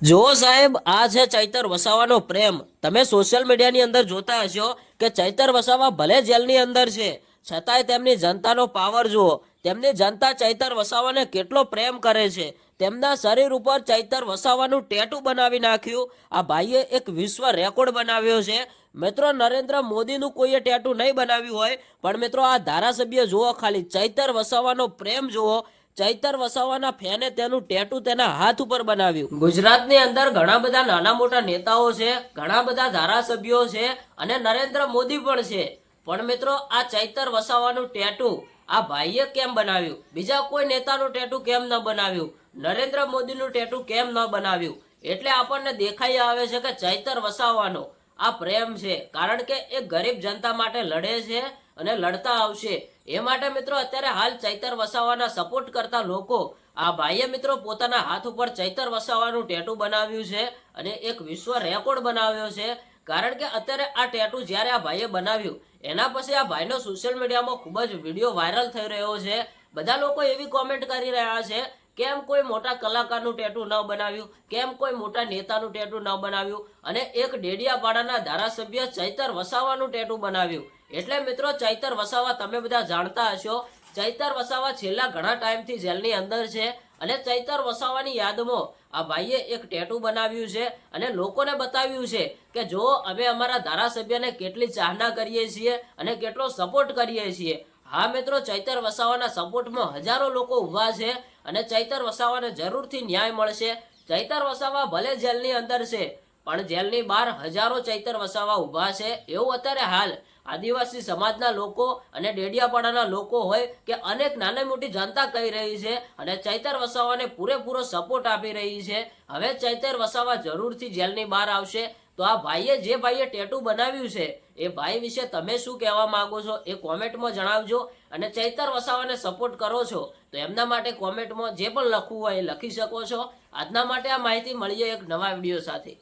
જો સાહેબ આ છે ચૈતર વસાવાનો પ્રેમ. તમે સોશિયલ મીડિયાની અંદર જોતા હશો કે ચૈતર વસાવા ભલે જેલની અંદર છે છતાંય તેમની જનતાનો પાવર જુઓ. તેમની જનતા ચૈતર વસાવાને કેટલો પ્રેમ કરે છે. તેમના શરીર ઉપર ચૈતર વસાવાનું ટેટુ બનાવી નાખ્યું. આ ભાઈએ એક વિશ્વ રેકોર્ડ બનાવ્યો છે. મિત્રો, નરેન્દ્ર મોદીનું કોઈએ ટેટુ નહીં બનાવ્યું હોય, પણ મિત્રો આ ધારાસભ્ય જુઓ, ખાલી ચૈતર વસાવાનો પ્રેમ જુઓ. ચૈતર વસાવાના ફેને તેનું ટેટુ તેના હાથ ઉપર બનાવ્યું. ગુજરાતની અંદર ઘણા બધા નાના મોટા નેતાઓ છે, ઘણા બધા ધારાસભ્યો છે અને નરેન્દ્ર મોદી પણ છે. પણ મિત્રો, આ ચૈતર વસાવાનું ટેટુ આ ભાઈએ કેમ બનાવ્યું? બીજા કોઈ નેતાનું ટેટુ કેમ ન બનાવ્યું? નરેન્દ્ર મોદીનું ટેટુ કેમ ન બનાવ્યું? એટલે આપણને દેખાઈ આવે છે કે ચૈતર વસાવાનો આ પ્રેમ છે, કારણ કે એ ગરીબ જનતા માટે લડે છે અને લડતા આવશે. એ માટે મિત્રો અત્યારે હાલ ચૈતર વસાવાના સપોર્ટ કરતા લોકો, આ ભાઈએ મિત્રો પોતાના હાથ ઉપર ચૈતર વસાવાનું ટેટુ બનાવ્યું છે અને એક વિશ્વ રેકોર્ડ બનાવ્યો છે. કારણ કે અત્યારે આ ટેટુ જ્યારે આ ભાઈએ બનાવ્યું એના પછી આ ભાઈનો સોશિયલ મીડિયામાં ખૂબ જ વિડીયો વાયરલ થઈ રહ્યો છે. બધા લોકો એવી કોમેન્ટ કરી રહ્યા છે, કેમ કોઈ મોટા કલાકારનું ટેટુ ન બનાવ્યું, કેમ કોઈ મોટા નેતાનું ટેટુ ન બનાવ્યું, અને એક ડેડિયાપાડાના ધારાસભ્ય ચૈતર વસાવાનું ટેટુ બનાવ્યું. એટલે મિત્રો, ચૈતર વસાવા તમે બધા જાણતા હશો, ચૈતર વસાવા છેલ્લા ઘણા ટાઈમથી જેલની અંદર છે અને ચૈતર વસાવાની યાદમાં આ ભાઈએ એક ટેટુ બનાવ્યું છે અને લોકોને બતાવ્યું છે કે જો અમે અમારા ધારાસભ્યને કેટલી ચાહના કરીએ છીએ અને કેટલો સપોર્ટ કરીએ છીએ. હા મિત્રો, ચૈતર વસાવાના સપોર્ટમાં હજારો લોકો ઊભા છે અને ચૈતર વસાવાને જરૂરથી ન્યાય મળશે. ચૈતર વસાવા ભલે જેલની અંદર છે, પણ જેલની બહાર હજારો ચૈતર વસાવા ઊભા છે. એવું અત્યારે હાલ આદિવાસી સમાજના લોકો અને ડેડિયાપાડાના લોકો હોય કે અનેક નાની મોટી જનતા કહી રહી છે અને ચૈતર વસાવાને પૂરેપૂરો સપોર્ટ આપી રહી છે. હવે ચૈતર વસાવા જરૂરથી જેલની બહાર આવશે. તો આ ભાઈએ જે ભાઈએ ટેટુ બનાવ્યું છે એ ભાઈ વિશે તમે શું કહેવા માંગો છો એ કોમેન્ટમાં જણાવજો. અને ચૈતર વસાવાને સપોર્ટ કરો છો તો એમના માટે કોમેન્ટમાં જે પણ લખવું હોય એ લખી શકો છો. આજના માટે આ માહિતી. મળીએ એક નવા વિડીયો સાથે.